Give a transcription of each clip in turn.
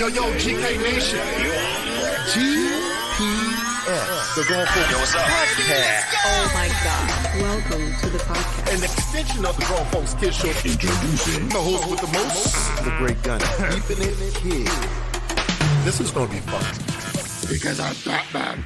Yo, GK Nation. GPS. The Grown Folks Podcast. Oh my God. Welcome to the podcast. An extension of the Grown Folks Kids Show. Introducing the host with the most, the great gun. Keeping it kid. This is going to be fun. Because I'm Batman.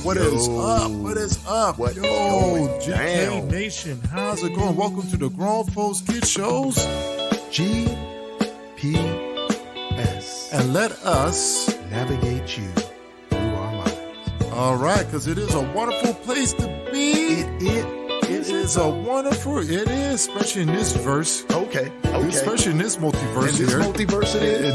What is up? GK Nation, how's it going? Welcome to the Grown Folks Kids Shows, GPS, and let us navigate you through our minds. All right, because it is a wonderful place to be. It is a wonderful. It is, especially in this verse. Okay. Especially in this multiverse here. In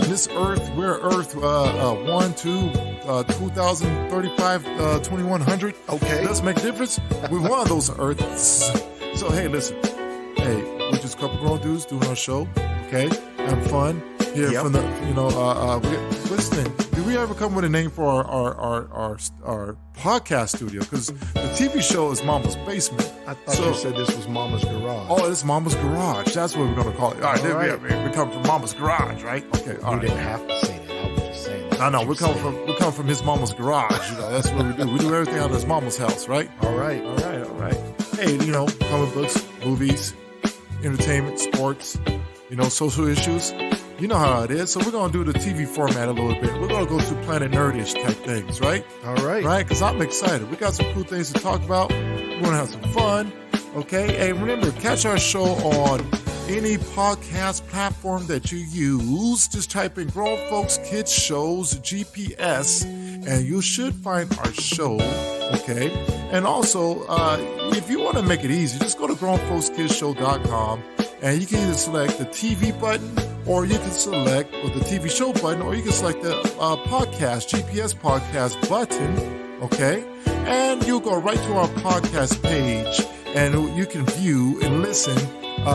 this Earth, we're Earth 1, 2, 2035, 2100. Okay. Doesn't make a difference. We're one of those Earths. So hey, listen. Hey, we're just a couple grown dudes doing our show. Okay, having fun. Here from the, listen. Did we ever come with a name for our podcast studio? Because the TV show is Mama's Basement. I thought you said this was Mama's Garage. Oh, it's Mama's Garage. That's what we're going to call it. All right. We come from Mama's Garage, right? Okay. All right. You didn't have to say that. I was just saying. No. We come from his mama's garage. That's what we do. We do everything out of his mama's house, right? All right. Hey, comic books, movies, entertainment, sports, social issues. You know how it is. So we're going to do the TV format a little bit. We're going to go to Planet Nerdish type things, right? All right. Right? Because I'm excited. We got some cool things to talk about. We're going to have some fun. Okay? Hey, remember, catch our show on any podcast platform that you use. Just type in Grown Folks Kids Shows GPS, and you should find our show. Okay? And also, if you want to make it easy, just go to grownfolkskidsshow.com, and you can either select the TV button, or you can select the TV show button, or you can select the GPS podcast button, okay? And you'll go right to our podcast page, and you can view and listen.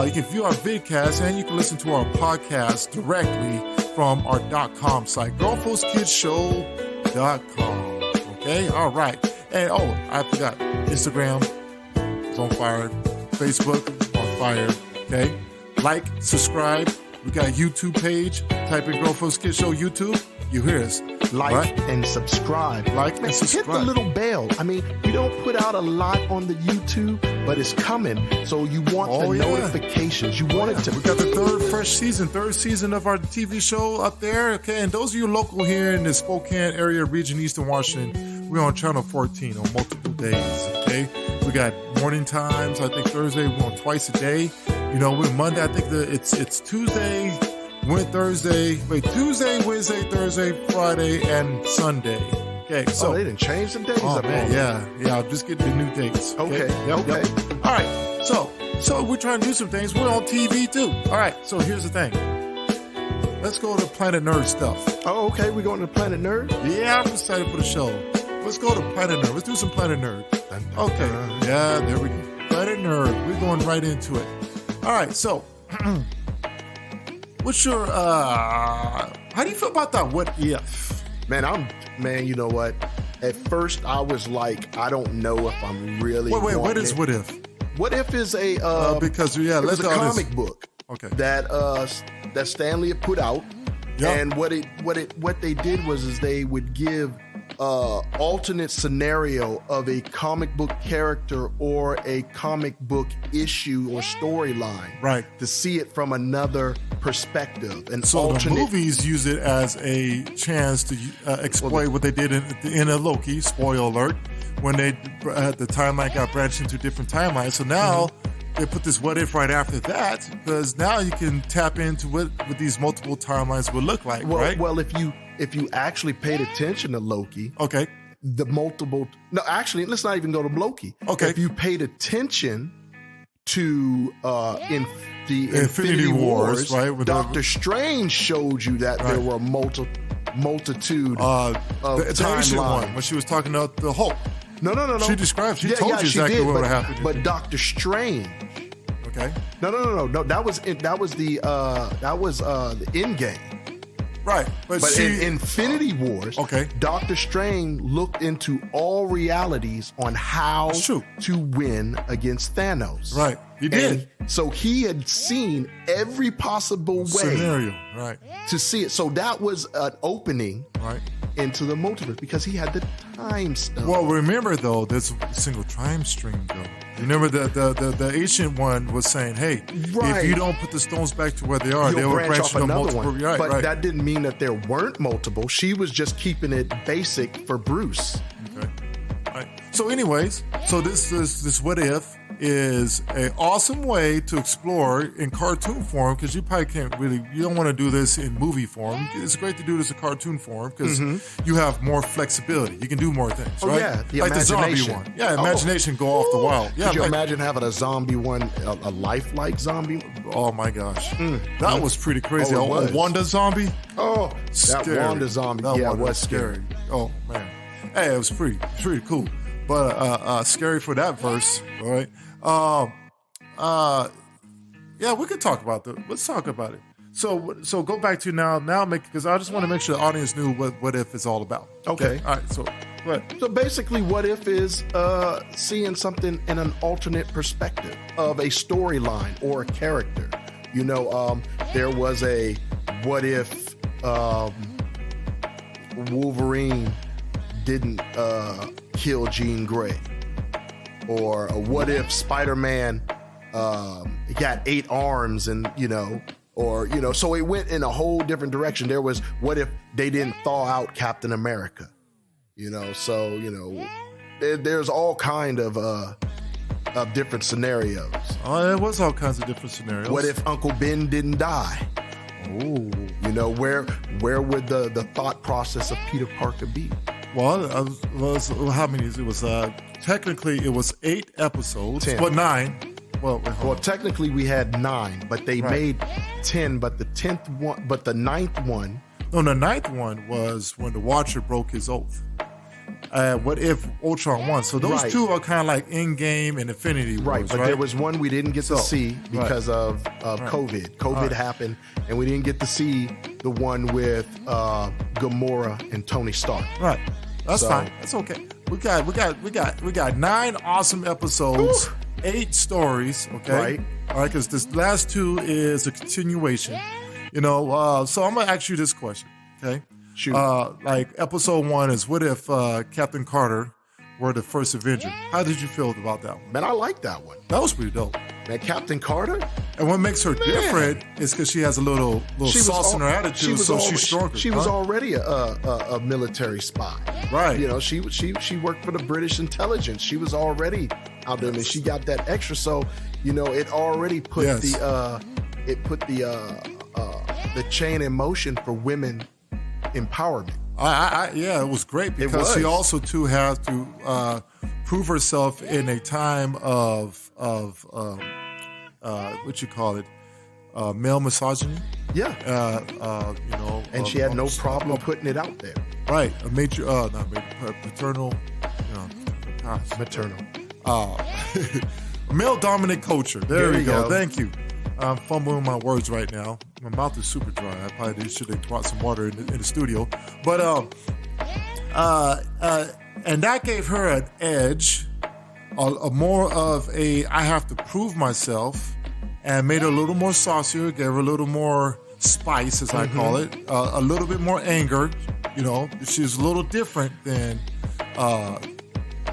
You can view our vidcast, and you can listen to our podcast directly from our .com site, grownfolkskidsshow.com, okay? All right. And, I forgot, Instagram is on fire, Facebook on fire, okay? Like, subscribe. We got a YouTube page. Type in Grown Folks Kids Show YouTube. You hear us. Like and subscribe. Hit the little bell. I mean, we don't put out a lot on the YouTube, but it's coming. So you want notifications. You want it to. We got the third season of our TV show up there. Okay, and those of you local here in the Spokane area, region, Eastern Washington, we're on channel 14 on multiple days. Okay, we got morning times. I think Thursday we're on twice a day. We're Monday. I think it's Tuesday, Tuesday, Wednesday, Thursday, Friday, and Sunday. Okay, so they didn't change the days. Oh man, yeah. I'm just getting the new dates. Okay. Yep. All right. So we're trying to do some things. We're on TV too. All right. So here's the thing. Let's go to Planet Nerd stuff. Oh, okay. We're going to Planet Nerd. Yeah, I'm excited for the show. Let's go to Planet Nerd. Let's do some Planet Nerd. Okay. Yeah, there we go. Planet Nerd. We're going right into it. All right, so what's your how do you feel about that what if? Man, you know what? At first I was like, I don't know if I'm really Wait, what is what if? What if is a because it was a comic book that Stanley had put out. Yep. And what they did was they would give alternate scenario of a comic book character or a comic book issue or storyline, right? To see it from another perspective. And so the movies use it as a chance to exploit what they did in a Loki. Spoiler alert! When the timeline got branched into different timelines, so now. They put this what if right after that, because now you can tap into what these multiple timelines would look like, right? Well, if you actually paid attention to Loki, okay, the multiple. No, actually, let's not even go to Loki. Okay. If you paid attention to in the Infinity Wars, right? Doctor Strange showed you that there were multitude of the Asian one timelines. when she was talking about the Hulk. No. She described. She told you exactly what would happen. But Doctor Strange. Okay. No. That was the end game. Right, but in Infinity Wars, okay, Doctor Strange looked into all realities on how to win against Thanos. Right, he did. And so he had seen every possible way scenario, right, to see it. So that was an opening, right, into the multiverse because he had the time stone. Well, remember though, there's a single time stream though. Remember the ancient one was saying, "Hey, if you don't put the stones back to where they are, they will branch off another multiple." one. Right, but that didn't mean that there weren't multiple. She was just keeping it basic for Bruce. Okay. All right. So, anyways, this what if is an awesome way to explore in cartoon form because you probably you don't want to do this in movie form. It's great to do this in cartoon form because you have more flexibility. You can do more things, right? Yeah, like the zombie one. Yeah, imagination go off the wild. Yeah, could you imagine having a zombie one, a lifelike zombie? Oh my gosh, that was pretty crazy. Oh, a Wanda zombie. Oh, scary. That Wanda zombie. That yeah, Wanda was scary. Oh man, hey, it was pretty cool, but scary for that verse, all right? Yeah, we could talk about that. Let's talk about it. So go back to now because I just want to make sure the audience knew what if is all about. Okay. All right. So what? So basically, what if is seeing something in an alternate perspective of a storyline or a character. You know, there was a what if Wolverine didn't kill Jean Grey. Or what if Spider-Man got 8 arms and, so it went in a whole different direction. There was, what if they didn't thaw out Captain America? There's all kind of different scenarios. Oh, there was all kinds of different scenarios. What if Uncle Ben didn't die? Oh. Where would the thought process of Peter Parker be? Well, how many? It was technically it was 8 episodes, 10. But 9. Well, technically we had 9, but they made 10. But the 10th one, but the 9th one. No, the 9th one was when the Watcher broke his oath. What if Ultron won? So those two are kind of like Endgame and Infinity Wars, right? But there was one we didn't get to see because of COVID. COVID happened, and we didn't get to see the one with Gamora and Tony Stark. Right. That's fine. That's okay. We got 9 awesome episodes, 8 stories. Okay. Right. All right. Because this last 2 is a continuation. So I'm gonna ask you this question. Okay. Shoot. Like episode 1 is what if Captain Carter were the first Avenger? How did you feel about that one? Man, I like that one. That was pretty dope. Man, Captain Carter? And what makes her different is because she has a little sauce in her attitude, so she's stronger. She was already a military spy. Right. She worked for the British intelligence. She was already out there, and she got that extra. So, it already put the chain in motion for women empowerment. It was great because she also too has to prove herself in a time of what you call it, male misogyny. Yeah. And she had no problem putting it out there. Right. Paternal. Maternal. Male dominant culture. There we go. Thank you. I'm fumbling my words right now. My mouth is super dry. I probably should have brought some water in the studio. But and that gave her an edge, a more of a I have to prove myself, and made her a little more saucier, gave her a little more spice, as I call it, a little bit more anger. She's a little different than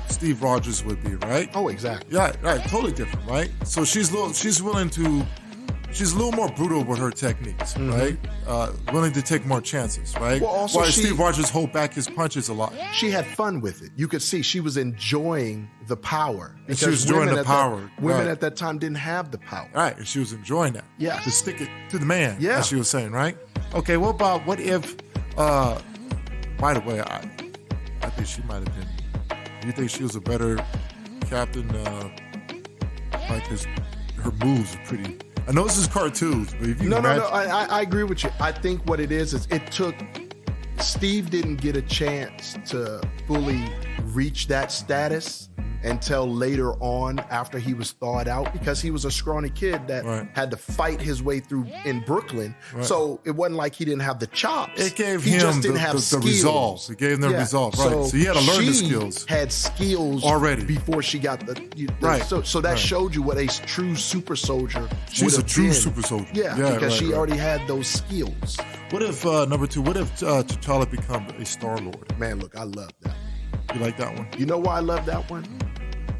Steve Rogers would be, right? Oh, exactly. Yeah, right. Totally different, right? So she's willing to. She's a little more brutal with her techniques, right? Willing to take more chances, right? Well, also while Steve Rogers hold back his punches a lot. She had fun with it. You could see she was enjoying the power. And she was enjoying the power. Women at that time didn't have the power. Right, and she was enjoying that. Yeah. To stick it to the man, as she was saying, right? Okay, what if, by the way, I think she might have been. Do you think she was a better captain? Like her moves are pretty. I know this is cartoons, but if you no, I agree with you. I think what it is it took. Steve didn't get a chance to fully reach that status until later on after he was thawed out, because he was a scrawny kid that had to fight his way through in Brooklyn. Right. So it wasn't like he didn't have the chops. It gave he him just didn't have the resolve. It gave him the resolve. Right. So he had to learn the skills. Had skills already before she got the right. So that showed you what a true super soldier. She's a true super soldier. Yeah, because she already had those skills. What if number 2? What if T'Challa become a Star-Lord? Man, look, I love that. You like that one? You know why I love that one?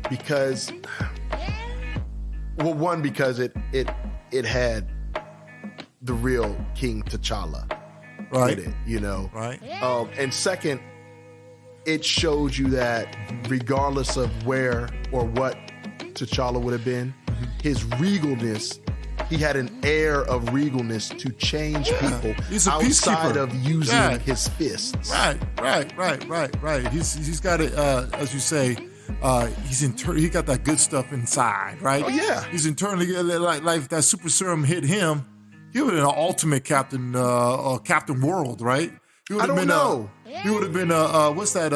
Because, well, one, because it had the real King T'Challa in it, you know? Right. And second, it shows you that regardless of where or what T'Challa would have been, his regalness, he had an air of regalness to change people outside of using his fists. Right. He's got it, as you say, he got that good stuff inside, right? Oh yeah. He's internally like that super serum hit him. He would have been an ultimate Captain World, right? I don't know. He would have been what's that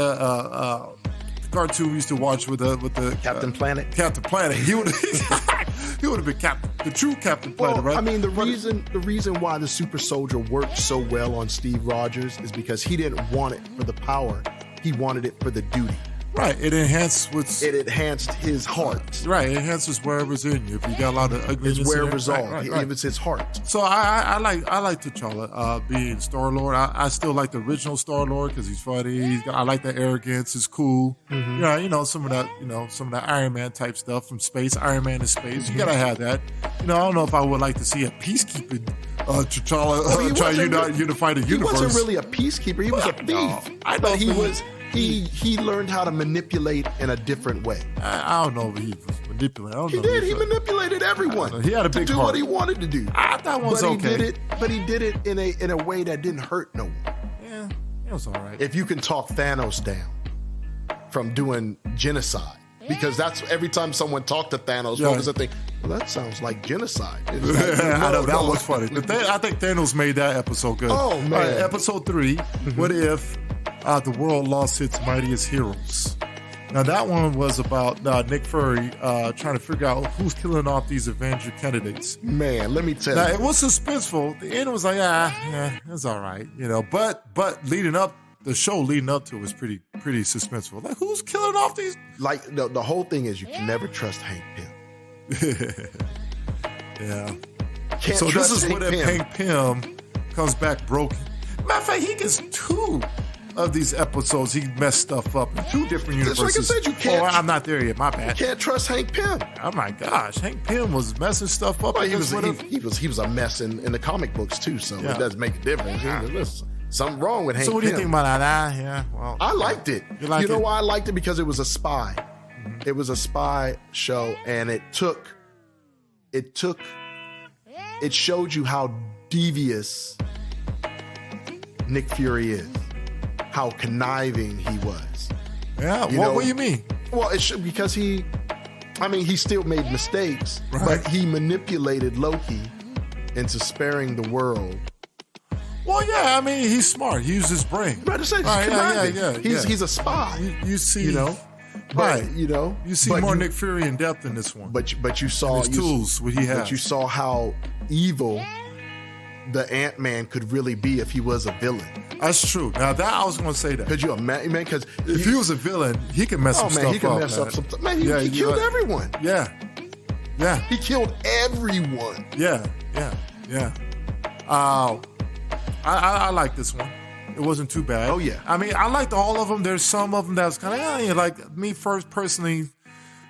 cartoon we used to watch with the Captain Planet. Captain Planet. He would have been the true Captain Planet, right? I mean, the reason why the super soldier worked so well on Steve Rogers is because he didn't want it for the power. He wanted it for the duty. Right, it enhanced his heart. Right, it enhances wherever's in you. If you got a lot of ugliness, it's wherever's all. Right. It's his heart. So I like T'Challa being Star-Lord. I still like the original Star-Lord because he's funny. I like the arrogance. It's cool. Mm-hmm. Yeah, you know some of that Iron Man type stuff from space. Iron Man in space. Mm-hmm. You gotta have that. You know, I don't know if I would like to see a peacekeeping T'Challa try to unify the universe. He wasn't really a peacekeeper. He was a thief. No, I know, but he was. He learned how to manipulate in a different way. I don't know if he was manipulating. He did. He manipulated everyone. He had a big to do heart. what he wanted to do. That one's okay. But he did it in a way that didn't hurt no one. Yeah, it was all right. If you can talk Thanos down from doing genocide, because that's every time someone talked to Thanos, folks would think, well, that sounds like genocide. I know, that was funny. I think Thanos made that episode good. Oh, man. All right, episode 3, what if the world lost its mightiest heroes? Now, that one was about Nick Fury trying to figure out who's killing off these Avenger candidates. Man, let me tell you. Now, it was suspenseful. The end was like, it's all right, you know. But the show leading up to it was pretty suspenseful. Like, who's killing off these? Like, the whole thing is you can never trust Hank Pym. Yeah. Can't so trust this is Hank what if Pym. Hank Pym comes back broken. Matter of fact, he gets 2 of these episodes. He messed stuff up in 2 different universes. Like I said, you can't. Oh, I'm not there yet. My bad. You can't trust Hank Pym. Oh my gosh, Hank Pym was messing stuff up. Well, he was a mess in the comic books too. So it doesn't make a difference. There's something wrong with Hank Pym. So what do you think about that? Yeah, well, I liked it. You know why I liked it? Because it was a spy. Mm-hmm. It was a spy show, and it showed you how devious Nick Fury is, how conniving he was. Yeah, what do you mean? Well, because he still made mistakes, but he manipulated Loki into sparing the world. Well, yeah, I mean, he's smart. He used his brain. Right, he's a spy. You see, you know. But, you see more Nick Fury in depth in this one. But you saw his tools, what he had. But you saw how evil the Ant-Man could really be if he was a villain. That's true. Now that I was going to say that. Could you imagine, man? Because if he was a villain, he could mess some stuff up. He could mess up some stuff. Man, he killed everyone. Yeah. He killed everyone. Yeah. I like this one. It wasn't too bad. Oh, yeah. I mean, I liked all of them. There's some of them that was kind of, like me first, personally,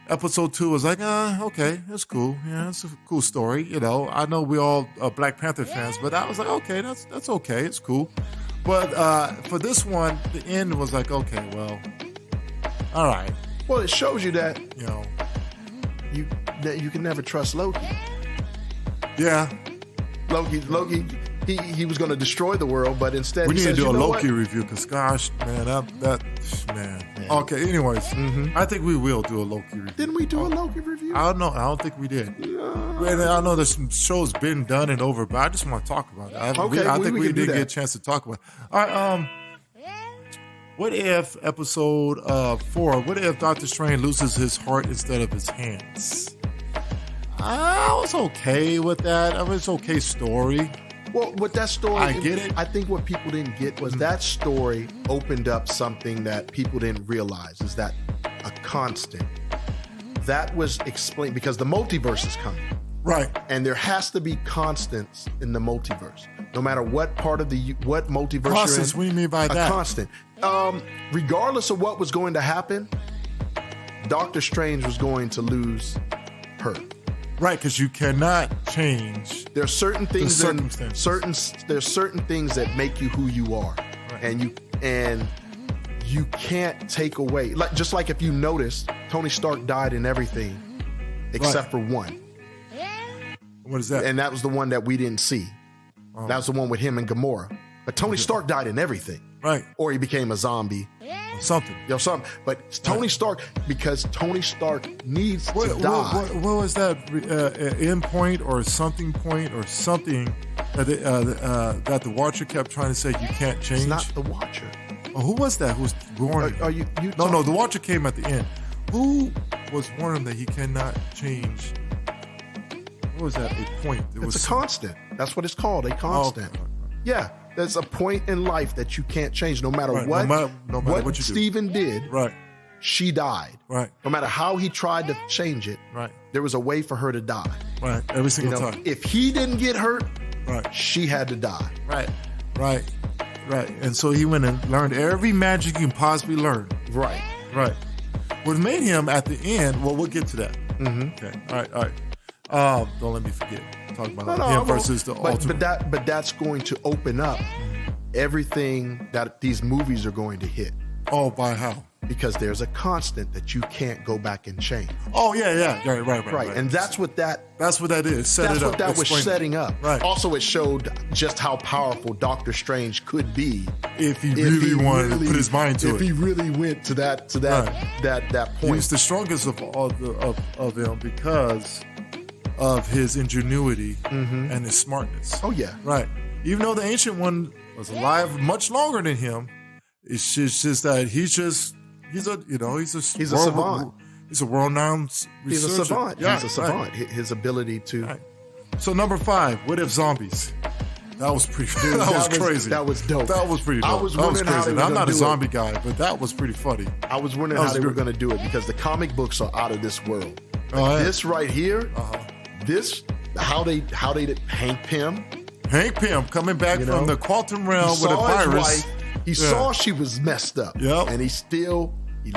episode 2 was like, okay, that's cool. Yeah, it's a cool story. You know, I know we all are Black Panther fans, but I was like, okay, that's okay. It's cool. But for this one, the end was like, okay, well, all right. Well, it shows you that, that you can never trust Loki. Yeah. Loki, he was going to destroy the world, but instead we need to do a Loki review because, gosh, man, that Man. Okay, anyways, I think we will do a Loki review. Didn't we do a Loki review? I don't know. I don't think we did. I know there's some shows been done and over, but I just want to talk about it. I think we did get a chance to talk about it. All right, what if episode 4, what if Doctor Strange loses his heart instead of his hands? I was okay with that. I mean, it's okay story. Well, with that story, I get it. I think what people didn't get was that story opened up something that people didn't realize, is that a constant. That was explained because the multiverse is coming. Right. And there has to be constants in the multiverse. No matter what part of what multiverse Constants, you're in. what do you mean by that? A constant. Regardless of what was going to happen, Doctor Strange was going to lose her. Right, because you cannot change. There's certain things there's certain things that make you who you are. Right. And you can't take away, just like if you notice, Tony Stark died in everything except for one. What is that? And that was the one that we didn't see. Oh. That was the one with him and Gamora. But Tony Stark died in everything. Right. Or he became a zombie. Something. But Tony Stark, because Tony Stark needs to die. What was that end point or something that the Watcher kept trying to say you can't change? It's not the Watcher. Oh, who was that? Who was warning? Are you No, the Watcher came at the end. Who was warning that he cannot change? What was that? A point. It's a constant. That's what it's called. A constant. Oh, okay. Yeah. There's a point in life that you can't change no matter what. No matter what you Steven did. Right. She died. Right. No matter how he tried to change it. Right. There was a way for her to die. Right. Every single time. If he didn't get hurt, right, she had to die. Right. Right. Right. And so he went and learned every magic you can possibly learn. Right. Right. What made him at the end, well, we'll get to that. Mm-hmm. Okay. All right. Don't let me forget. Talk about him versus the ultimate. But that's going to open up everything that these movies are going to hit. Oh, by how? Because there's a constant that you can't go back and change. Oh, yeah. Right. And that's what that is. That's what that was setting up. Right. Also, it showed just how powerful Doctor Strange could be if he really wanted to put his mind to it. If he really went to that point. He was the strongest of all of them because of his ingenuity and his smartness. Oh yeah. Right. Even though the Ancient One was alive much longer than him, it's just that he's a savant. He's a world-renowned researcher. He's a savant. Yeah, he's a savant. Right. His ability to. Right. So number 5, what if zombies? That was pretty. That was crazy. That was dope. That was pretty dope. I was wondering how they were I'm not a zombie it. guy, but that was pretty funny. I was wondering how they were going to do it because the comic books are out of this world. This right here, this how they Hank Pym coming back from the quantum realm with a virus. He saw she was messed up. Yep. And he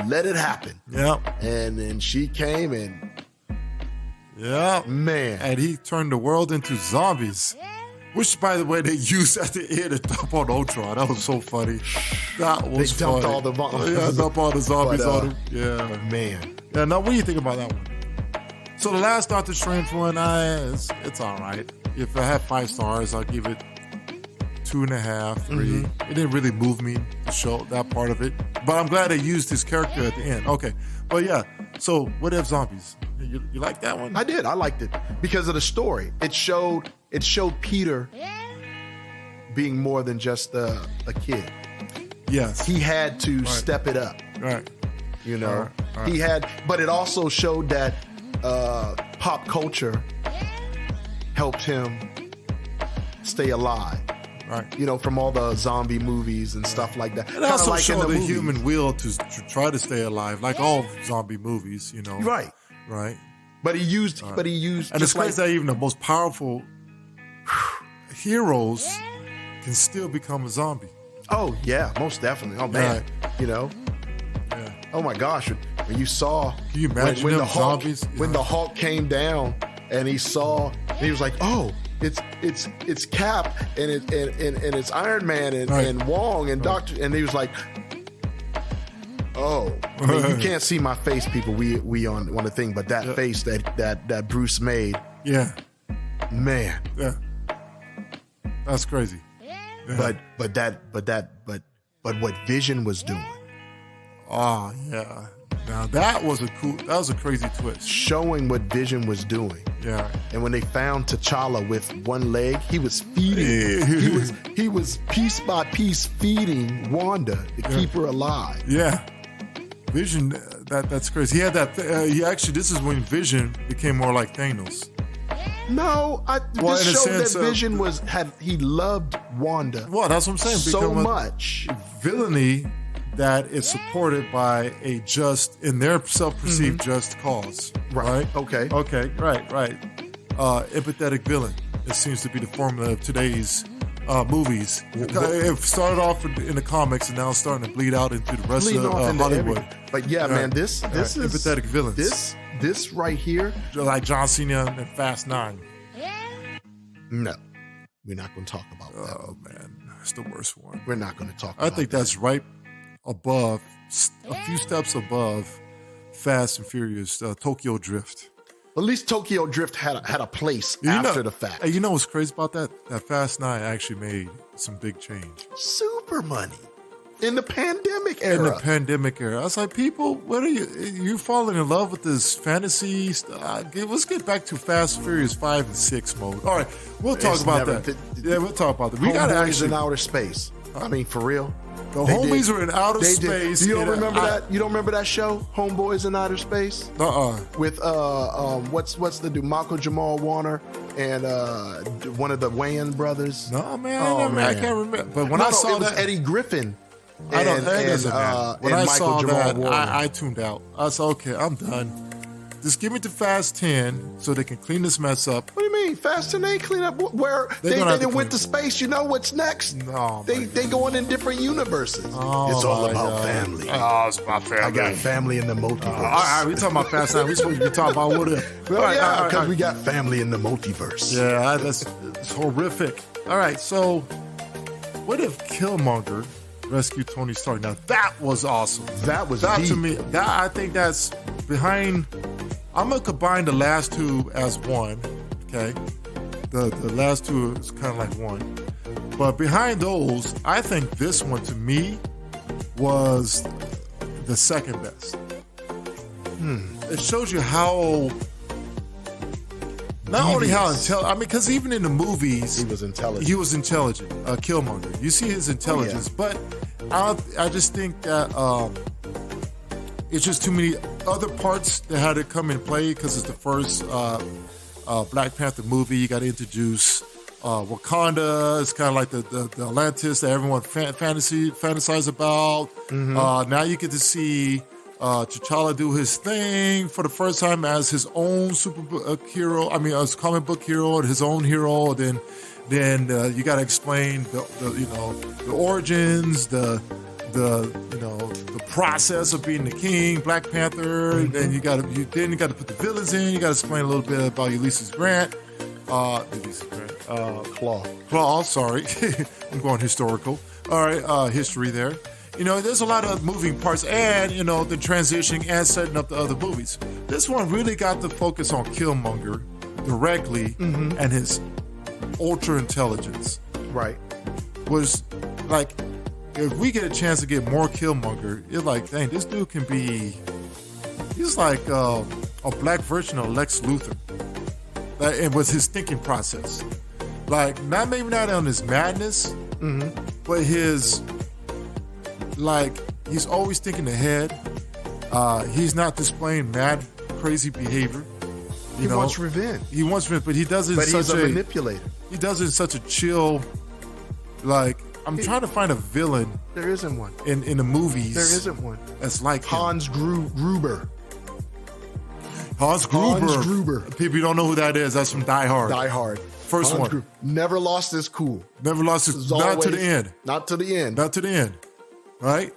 let it happen. Yep. And then she came and man. And he turned the world into zombies. Which, by the way, they used at the end to dump on Ultron. That was so funny. That was They dumped all the dump all the zombies on him. Yeah. Man. Yeah, now what do you think about that one? So the last Doctor Strange one, it's all right. If I have 5 stars, I'll give it 2.5, 3. It didn't really move me to show that part of it. But I'm glad they used his character at the end. Okay. But yeah, so what if zombies? You like that one? I did. I liked it because of the story. It showed Peter being more than just a kid. Yes. He had to step it up. Right. You know, right. He had, but it also showed that pop culture helped him stay alive. Right. You know, from all the zombie movies and stuff like that. It also showed the human will to try to stay alive, like all zombie movies, you know. Right. Right. But he used, and it's crazy that even the most powerful heroes can still become a zombie. Oh yeah, most definitely. Oh man, you know. Yeah. Oh my gosh, when you saw, can you imagine when them the Hulk, zombies? When the Hulk came down and he saw, and he was like, oh, it's Cap and it's Iron Man and Wong and Doctor, and he was like, oh, I mean, you can't see my face, people. We on the thing, but that face that Bruce made, man, that's crazy. Yeah. But what Vision was doing, Oh yeah. Now that was a crazy twist. Showing what Vision was doing. Yeah. And when they found T'Challa with one leg, he was feeding. he was piece by piece feeding Wanda to keep her alive. Yeah. Vision, that's crazy. He had that. This is when Vision became more like Thanos. No, this showed that Vision he loved Wanda. Well, that's what I'm saying. So much villainy that is supported by a just, in their self-perceived just cause. Right? Okay. Right. Empathetic villain. It seems to be the formula of today's movies. It started off in the comics and now it's starting to bleed out into the rest of Hollywood. But yeah, man, this is empathetic villains. This right here, like John Cena and Fast 9. No, we're not going to talk about that. Oh man, it's the worst one. We're not going to talk about that. I think that's right above, a few steps above Fast and Furious, Tokyo Drift. At least Tokyo Drift had a place after the fact. You know what's crazy about that? That Fast 9 actually made some big change. Super money. In the pandemic era. I was like, people, what are you falling in love with this fantasy? Let's get back to Fast and Furious 5 and 6 mode. All right, we'll talk about that. We'll talk about that. We got to actually in outer space. I mean, for real. The homies were in outer space. You don't remember that? You don't remember that show, Homeboys in Outer Space? With what's the dude? Malcolm Jamal Warner and one of the Wayans brothers. No man, I can't remember. But when I saw that, Eddie Griffin. When I saw that, Warner. I tuned out. I said, okay, I'm done. Just give me the Fast 10 so they can clean this mess up. What do you mean? Fast 10 ain't clean up? Where they went to space. You know what's next? No, they going in different universes. Oh, it's all about family. Oh, it's about family. I got family in the multiverse. All right, we talking about Fast 9. We supposed to be talking about what if. Because we got family in the multiverse. Yeah, that's horrific. All right, so what if Killmonger rescued Tony Stark? Now that was awesome. That deep. To me. I think that's behind. I'm gonna combine the last two as one. Okay, the last two is kind of like one, but behind those, I think this one to me was the second best. It shows you how. Not only how intelligent, I mean, because even in the movies, he was intelligent. Killmonger. You see his intelligence, but I just think that it's just too many other parts that had to come in play because it's the first Black Panther movie. You got to introduce Wakanda. It's kind of like the Atlantis that everyone fantasize about. Now you get to see T'Challa do his thing for the first time as his own hero. I mean, as comic book hero, his own hero. Then you got to explain the origins, the process of being the king, Black Panther. And then you got to put the villains in. You got to explain a little bit about Ulysses Grant. Claw. Sorry, I'm going historical. All right, history there. There's a lot of moving parts and, the transitioning and setting up the other movies. This one really got the focus on Killmonger directly and his ultra intelligence. Right. Was like, if we get a chance to get more Killmonger, you're like, dang, this dude can be, he's like a black version of Lex Luthor. It was his thinking process. Like, maybe not on his madness, but his... Like, he's always thinking ahead. He's not displaying mad, crazy behavior. He wants revenge. But he does it But he's a manipulator. He does it in such a chill, like, I'm trying to find a villain. There isn't one. In the movies. There isn't one. That's like Hans Gruber. Hans Gruber. People, you don't know who that is. That's from Die Hard. Die Hard. First Hans one. Gruber. Never lost his cool. Not to the end. Not to the end. Right?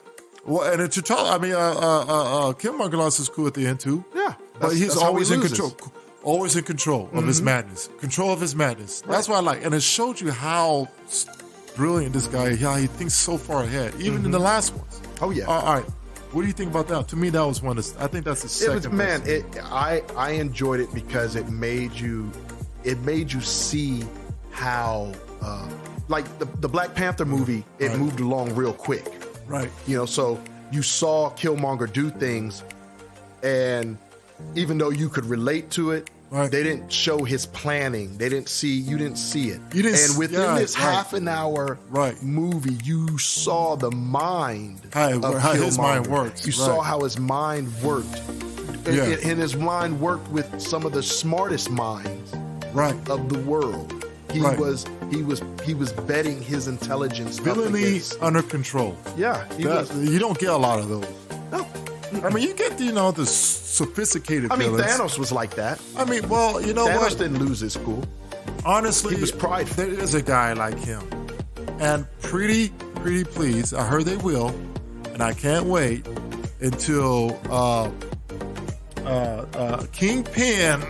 Well, and T'Challa, Killmonger lost his cool at the end too. Yeah. But he's always in control. Always in control of his madness. Control of his madness. Right. That's what I like. And it showed you how brilliant this guy is, how he thinks so far ahead, even in the last ones. Oh, yeah. All right. What do you think about that? To me, that was one. I think that's the second. I enjoyed it because it made you see how, like the Black Panther movie, it moved along real quick. Right. So you saw Killmonger do things, and even though you could relate to it, they didn't show his planning. You didn't see it. And within this half an hour movie, you saw the mind of how his mind works. You saw how his mind worked. And his mind worked with some of the smartest minds of the world. He was betting his intelligence. Villainy under control. Yeah. You don't get a lot of those. No. I mean, you get, the sophisticated villains. Thanos was like that. I mean, well, you know Thanos didn't lose his cool. Honestly, he was prideful. There is a guy like him. And pretty please, I heard they will, and I can't wait until Kingpin,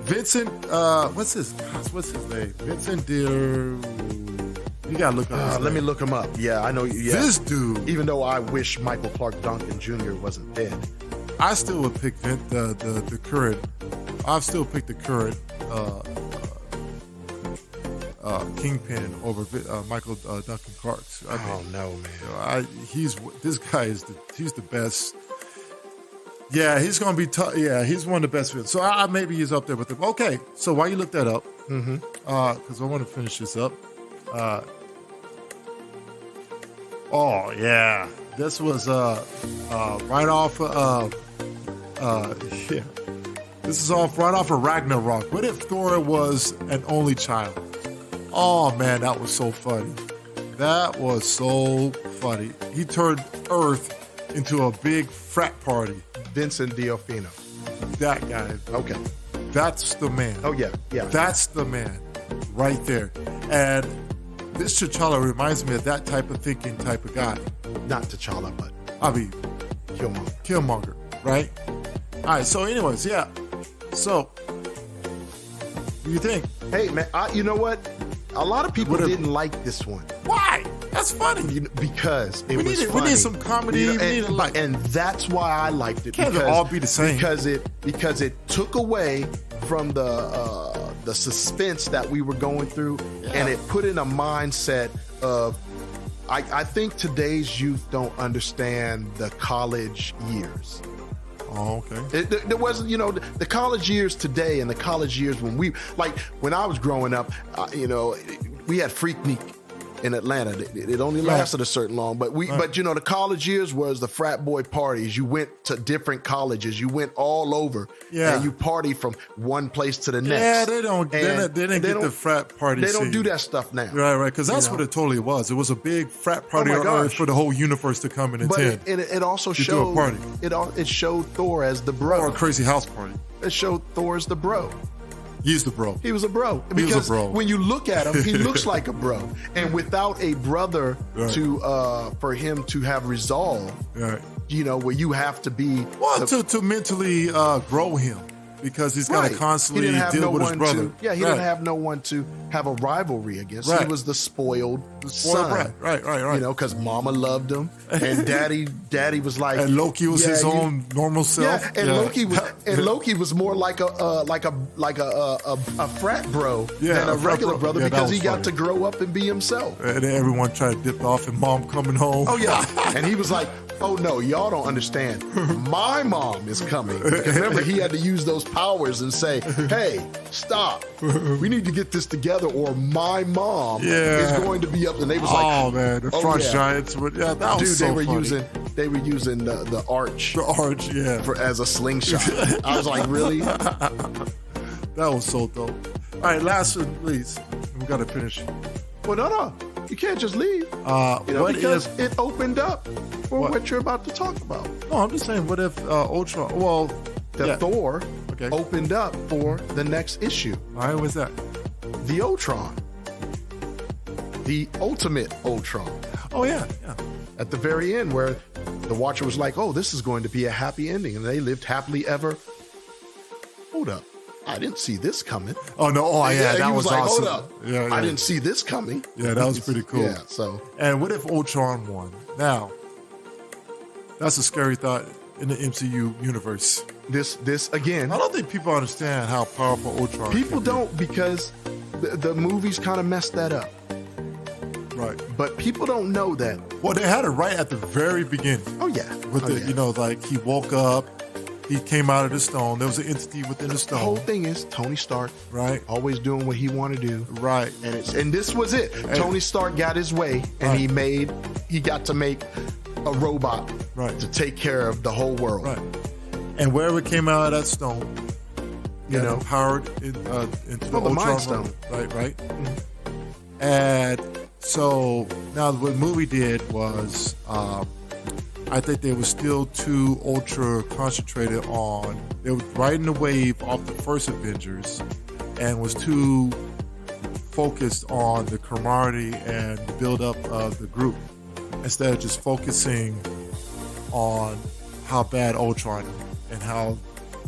Vincent, what's his name? Vincent Deer. You gotta look up. Let me look him up. Yeah, I know. Yeah. This dude. Even though I wish Michael Clark Duncan Jr. wasn't dead, I still would pick the current. I've still picked the current Kingpin over Michael Duncan Clark's. No, man. This guy is he's the best. Yeah, he's gonna be tough. Yeah, he's one of the best. So maybe he's up there with him. Okay, so while you look that up, because I want to finish this up. Oh yeah, this was right off. Yeah, this is right off of Ragnarok. What if Thor was an only child? Oh man, that was so funny. That was so funny. He turned Earth into a big frat party. Vincent D'Onofrio. That guy. Okay. That's the man. Oh yeah. That's the man, right there. And this T'Challa reminds me of that type of thinking type of guy. Not T'Challa, but Killmonger, right? All right. So, anyways, yeah. So, what do you think? Hey, man. You know what? A lot of people didn't like this one. Why? That's funny. Because it was funny. We need some comedy. And that's why I liked it. Can't all be the same. Because it took away from the suspense that we were going through, and it put in a mindset of, I think today's youth don't understand the college years. Oh, okay. There wasn't, the college years today and the college years when I was growing up, we had Freaknik in Atlanta. It only lasted a certain long, but the college years was the frat boy parties. You went to different colleges. You went all over. Yeah. And you party from one place to the next. Yeah, they didn't get the frat party. They don't do that stuff now. Right, because that's what it totally was. It was a big frat party on Earth for the whole universe to come and attend. But it also showed a party. It showed Thor as the bro. Or a crazy house party. It showed Thor as the bro. He's the bro. He was a bro. Because when you look at him, he looks like a bro. And without a brother for him to have resolve, where you have to be... Well, to mentally grow him. Because he's got to constantly deal with his brother. He didn't have no one to have a rivalry against. He was the spoiled son. Right. Because mama loved him, and daddy was like, and Loki was his own normal self. Yeah, and Loki was more like a frat bro than a regular brother because he got to grow up and be himself. And everyone tried to dip off, and mom coming home. Oh yeah, and he was like, oh no, y'all don't understand. My mom is coming. Because remember, he had to use those powers and say, hey, stop. We need to get this together or my mom is going to be up. And they was like, oh man, the Frost Giants. That was so funny. They were using the arch. The arch, as a slingshot. I was like, really? That was so dope. All right, last one, please. We got to finish. Well, no. You can't just leave. Because it opened up for what you're about to talk about. No, I'm just saying, what if Ultron? Well, Thor opened up for the next issue. All right, what's that? The Ultron. The ultimate Ultron. Oh, yeah. At the very end, where the Watcher was like, oh, this is going to be a happy ending. And they lived happily ever. Hold up. I didn't see this coming. Oh, no. Oh, yeah. That was like, awesome. Hold up. Yeah. I didn't see this coming. Yeah, that was pretty cool. Yeah, so. And what if Ultron won? Now, that's a scary thought in the MCU universe. This again. I don't think people understand how powerful Ultron is. People don't, because the movies kind of messed that up. Right. But people don't know that. Well, they had it right at the very beginning. Oh, yeah. With like he woke up, he came out of the stone. There was an entity within the stone. The whole thing is Tony Stark, right? Always doing what he wanted to do, right? And this was it. Tony Stark got his way, and he got to make a robot, right, to take care of the whole world, right? And wherever came out of that stone, you know, powered into the Ultron Mind Stone, right. Mm-hmm. And so now what the movie did was. I think they were still too ultra concentrated on, they were riding the wave off the first Avengers and was too focused on the camaraderie and the build-up of the group instead of just focusing on how bad Ultron and how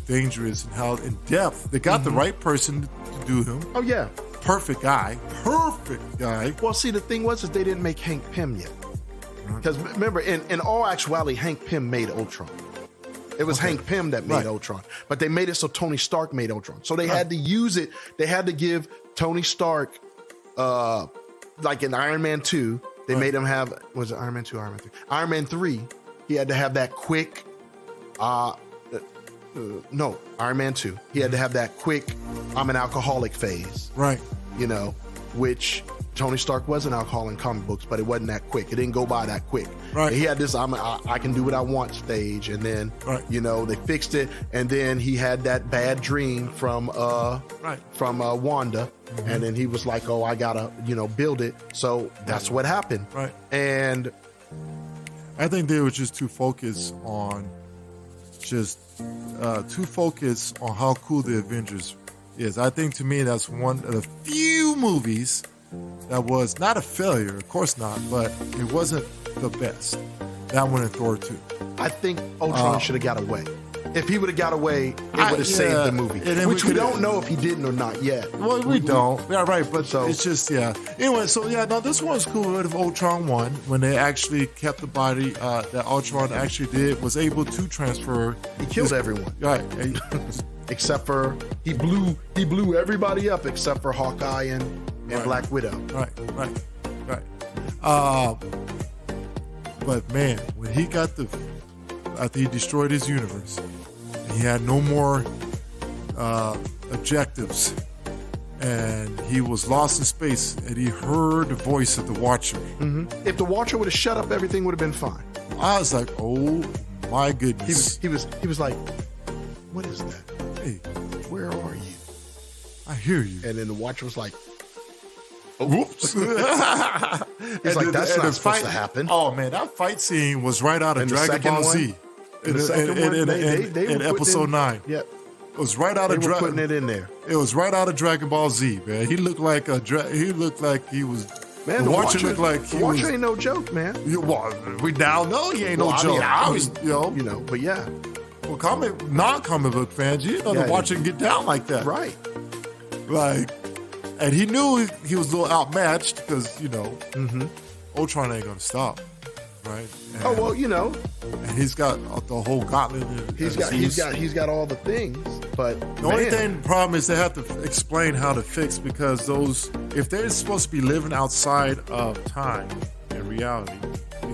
dangerous and how in depth. They got the right person to do him. Oh, yeah. Perfect guy. Well, see, the thing was is they didn't make Hank Pym yet. Because remember, in all actuality, Hank Pym made Ultron. It was Hank Pym that made Ultron. But they made it so Tony Stark made Ultron. So they had to use it. They had to give Tony Stark, like in Iron Man 2, they made him have, was it Iron Man 2 or Iron Man 3? Iron Man 3, he had to have that quick, no, Iron Man 2. He had to have that quick, I'm an alcoholic phase. Right. You know, which Tony Stark was an alcoholic in comic books, but it wasn't that quick. It didn't go by that quick. Right. He had this I can do what I want stage, and then you know, they fixed it, and then he had that bad dream from Wanda, and then he was like, oh, I gotta, you know, build it. So that's what happened. Right. And I think they were just too focused on how cool the Avengers is. I think to me that's one of the few movies that was not a failure, of course not, but it wasn't the best. That one and Thor 2. I think Ultron should have got away. If he would have got away, it would have saved the movie. Which we don't know if he didn't or not yet. Well, we don't. Yeah, right. But it's just, Anyway, so this one's cool with Ultron 1, when they actually kept the body that Ultron actually was able to transfer. He killed everyone. Right. Except for, he blew everybody up except for Hawkeye and Black Widow. Right. But man, when he got after he destroyed his universe, he had no more objectives, and he was lost in space, and he heard the voice of the Watcher. Mm-hmm. If the Watcher would have shut up, everything would have been fine. I was like, oh my goodness. He was like, what is that? Hey, where are you? I hear you. And then the Watcher was like, whoops. He's like, that's not supposed to happen. Oh man, that fight scene was right out of Dragon Ball Z. In episode 9. Yep. It was right out of putting it in there. It was right out of Dragon Ball Z, man. He looked like he was. Man, the Watcher looked like the Watcher ain't no joke, man. We now know he ain't no joke. But yeah. Well, non-comic book fans, the Watcher can get down like that, right? Like, and he knew he was a little outmatched because Ultron ain't gonna stop, right? And, and he's got the whole gauntlet. He's got all the things, but the only problem is they have to explain how to fix, because if they're supposed to be living outside of time and reality,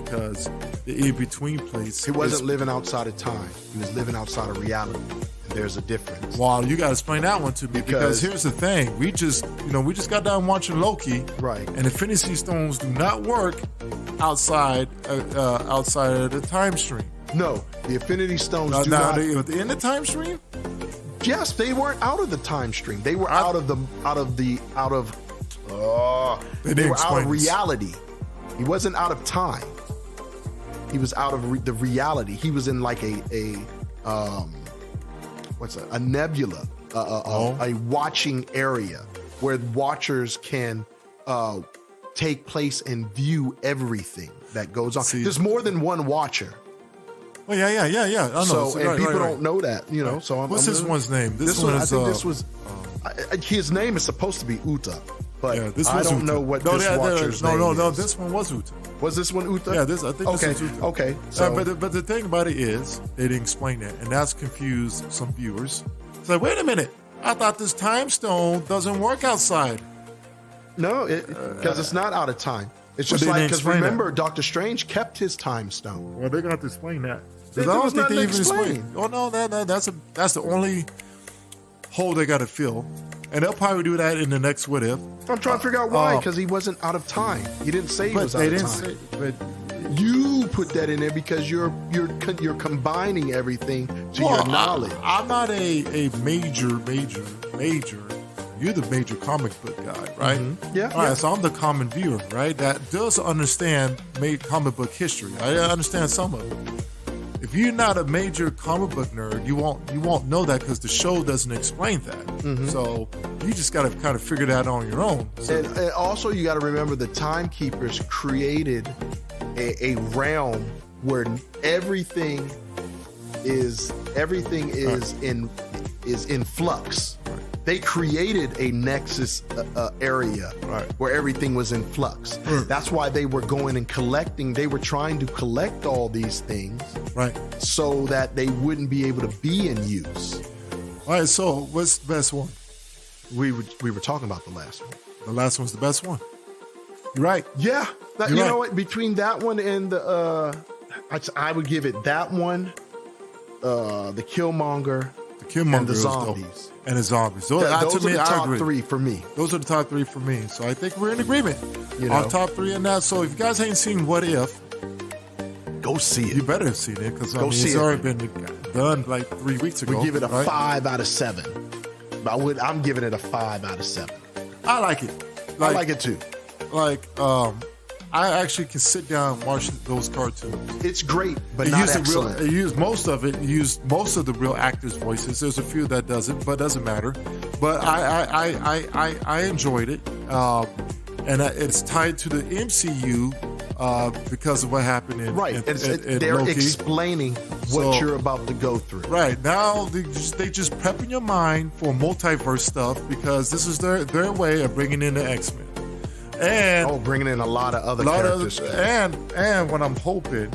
because the in-between place. He wasn't living outside of time. He was living outside of reality. And there's a difference. Well, you got to explain that one to me, because here's the thing. We just got done watching Loki. Right. And Infinity Stones do not work outside of the time stream. No, the Infinity Stones do not. Are they in the time stream? Yes, they weren't out of the time stream. They were out of reality. He wasn't out of time. He was out of the reality. He was in like a nebula, a watching area where watchers can take place and view everything that goes on. There's more than one watcher. Oh yeah. I know. So people don't know that, So what's this one's name? This one, I think this was. His name is supposed to be Uta, but I don't know what this watcher's name is. No. This one was Uta. Was this one Uta? Yeah, I think this was Uta. Okay. So, but the thing about it is they didn't explain that, and that's confused some viewers. It's like, wait a minute, I thought this time stone doesn't work outside. No, because it's not out of time. It's just like, because remember, Doctor Strange kept his time stone. Well, they're going to have to explain that. Because I don't think they even explain. Oh, no, that's the only hole they got to fill. And they'll probably do that in the next What If. I'm trying to figure out why, because he wasn't out of time. He didn't say he was out of time. But you put that in there because you're combining everything to your knowledge. I'm not a major. You're the major comic book guy, right? Mm-hmm. Yeah. All right, so I'm the common viewer, right? That does understand comic book history. I understand some of it. If you're not a major comic book nerd, you won't know that because the show doesn't explain that. Mm-hmm. So you just got to kind of figure that out on your own. So, and also you got to remember the Timekeepers created a realm where everything is in flux. Right. They created a nexus area where everything was in flux. That's why they were going and collecting. They were trying to collect all these things, so that they wouldn't be able to be in use. All right. So what's the best one? We were talking about the last one. The last one's the best one. You're right. Yeah. You know what? Between that one and the, I would give it that one, the Killmonger, and the zombies. And the zombies. Those are the top three for me. Those are the top three for me. So I think we're in agreement on top three and that. So if you guys ain't seen What If, go see it. You better have seen it because it's already been done like 3 weeks ago. We give it a 5 out of 7. I'm giving it a 5 out of 7. I like it. I like it too. I actually can sit down and watch those cartoons. It's great, but not excellent. It used most of the real actors' voices. There's a few that doesn't, but it doesn't matter. But I enjoyed it, and it's tied to the MCU because of what happened in they're Loki. explaining what you're about to go through. Right now, they just prepping your mind for multiverse stuff because this is their way of bringing in the X-Men. And bringing in a lot of other characters. And what I'm hoping.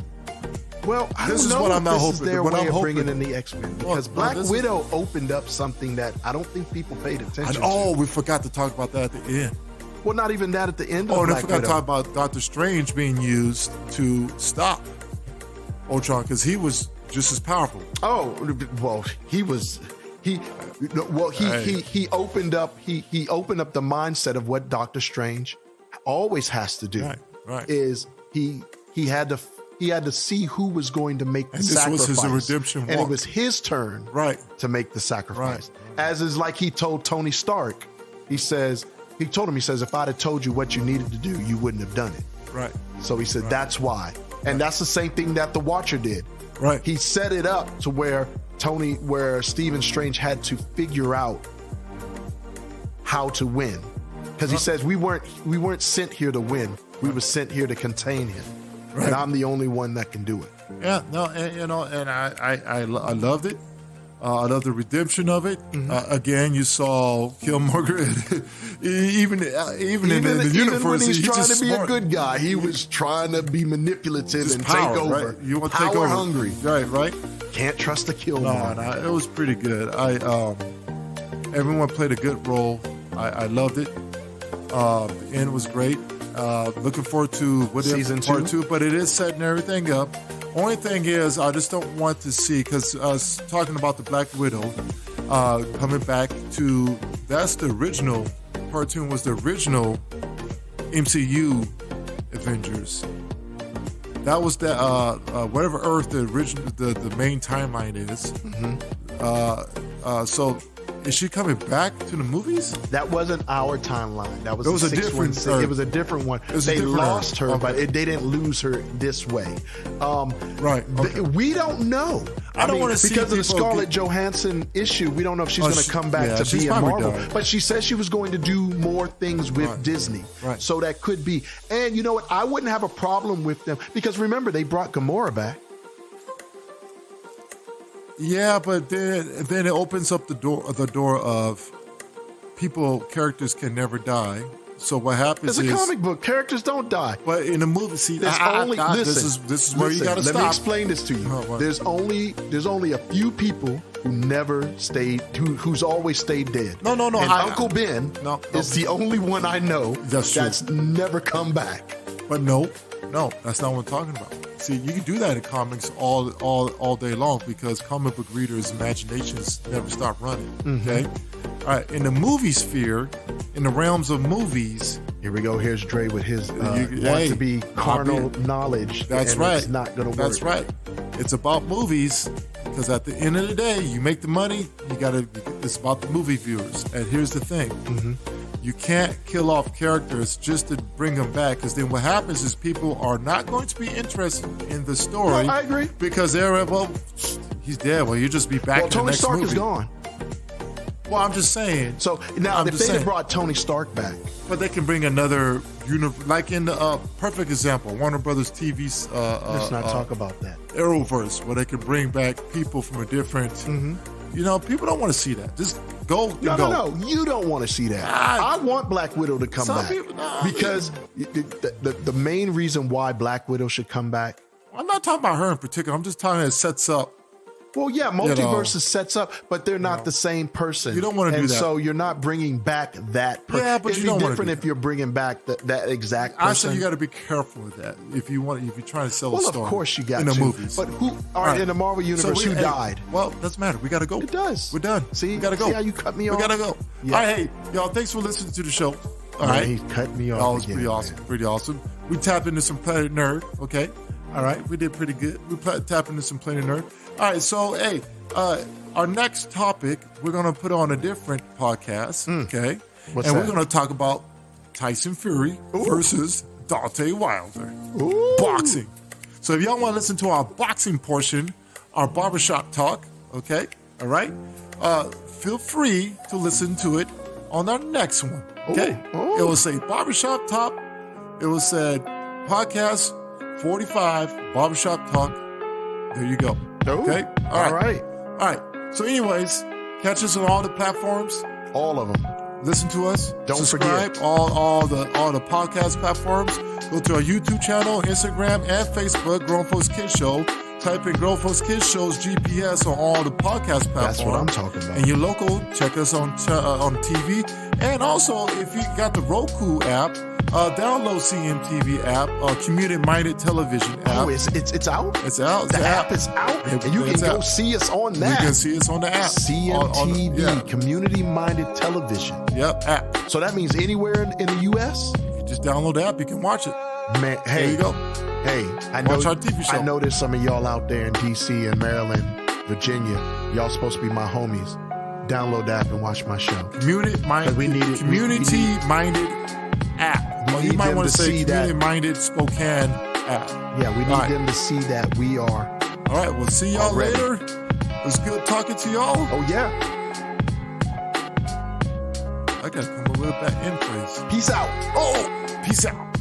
Well, I don't know if this is their way of bringing in the X-Men. Because Black Widow opened up something that I don't think people paid attention to. We forgot to talk about that at the end. Well, not even that at the end of Black Widow. Oh, we forgot to talk about Doctor Strange being used to stop Ultron because he was just as powerful. Oh, well, he was... He opened up the mindset of what Doctor Strange always has to do. Is he had to see who was going to make the sacrifice. This was his redemption walk. And it was his turn to make the sacrifice. As is like he told Tony Stark, he told him, if I'd have told you what you needed to do, you wouldn't have done it. Right. So he said, that's why. And that's the same thing that the Watcher did. Right. He set it up to where Stephen Strange had to figure out how to win. Because he says we weren't sent here to win. We were sent here to contain him. Right. And I'm the only one that can do it. Yeah, no, and I loved it. I love the redemption of it. Mm-hmm. Again, you saw Killmonger, even in the universe, when he's trying to be a good guy, he was trying to be manipulative and take over. Right? You want to power take over. Hungry, right? Can't trust the Killmonger. No, it was pretty good. Everyone played a good role. I loved it. The end was great. Looking forward to Season part 2, but it is setting everything up. Only thing is, I just don't want to see, because I was talking about the Black Widow coming back to, that's the original, cartoon was the original MCU Avengers. That was the, whatever Earth the original, the main timeline is. Mm-hmm. So is she coming back to the movies? That wasn't our timeline. That was a different. It was a different one. They lost her, but they didn't lose her this way. Right. Okay. We don't know. I don't want to see because of the Scarlett Johansson issue. We don't know if she's going to come back to be in Marvel. Done. But she said she was going to do more things with Disney. Right. So that could be. And you know what? I wouldn't have a problem with them because remember they brought Gamora back. Yeah, but then it opens up the door of characters can never die. So what happens is... It's a comic book. Characters don't die. But in a movie, see, this is where you got to stop. Let me explain this to you. There's only a few people who never stayed, who's always stayed dead. No. And Uncle Ben is the only one I know that's never come back. But no, that's not what I'm talking about. See, you can do that in comics all day long because comic book readers' imaginations never stop running. Okay? All right, in the movie sphere, in the realms of movies. Here we go. Here's Dre with his want to be carnal knowledge. That's right. It's not going to work. That's right. It's about movies because at the end of the day, you make the money. It's about the movie viewers. And here's the thing. You can't kill off characters just to bring them back, because then what happens is people are not going to be interested in the story. No, I agree. Because they're, well, he's dead. Well, you just be back in the next movie. Tony Stark is gone. Well, I'm just saying. So now, if they had brought Tony Stark back, but they can bring another like in the perfect example, Warner Brothers TV's. Let's not talk about that. Arrowverse, where they can bring back people from a different. People don't want to see that. Just go. No. You don't want to see that. I want Black Widow to come back because the main reason why Black Widow should come back. I'm not talking about her in particular. I'm just talking it sets up. Well, yeah, multiverses sets up, but they're not the same person. You don't want to do that. And so you're not bringing back that person. Yeah, but it'd be different if you're bringing back that exact person. I said you got to be careful with that if you're trying to sell a story. Well, of course you got in to. The movies. But who are in the Marvel universe who died? Well, doesn't matter. We got to go. It does. We're done. See, we got to go. See how you cut me off? We got to go. Yeah. All right, hey, y'all, thanks for listening to the show. All right. He cut me off. That was pretty awesome. Man. Pretty awesome. We tapped into some Planet Nerd, okay? All right, we did pretty good. We tapped into some Planet Nerd. All right, so, hey, our next topic, we're going to put on a different podcast, okay? What's that? We're going to talk about Tyson Fury versus Deontay Wilder. Boxing. So if y'all want to listen to our boxing portion, our barbershop talk, okay? All right? Feel free to listen to it on our next one, okay? It will say barbershop talk. It will say podcast 45 barbershop talk. There you go. Okay? All right. So anyways, catch us on all the platforms. All of them. Listen to us. Don't subscribe. Forget. All the podcast platforms. Go to our YouTube channel, Instagram, and Facebook, Grown Folks Kids Show. Type in Grown Folks Kids Show's GPS on all the podcast platforms. That's what I'm talking about. And your local, check us on TV. And also, if you got the Roku app, download CMTV app, Community Minded Television app. Oh, it's out? It's out. The app is out? And you can go see us on that. You can see us on the app. CMTV, Community Minded Television. Yep, app. So that means anywhere in the U.S.? You can just download the app. You can watch it. Man, hey. There you go. Hey, watch our TV show. I know there's some of y'all out there in D.C. and Maryland, Virginia. Y'all supposed to be my homies. Download the app and watch my show. Community Minded app. Well, you might want to say Community Minded Spokane app. Yeah, we need them to see that we are. All right, we'll see y'all later. It was good talking to y'all. Oh, yeah. I got to come up with a back end phrase. Peace out. Oh, peace out.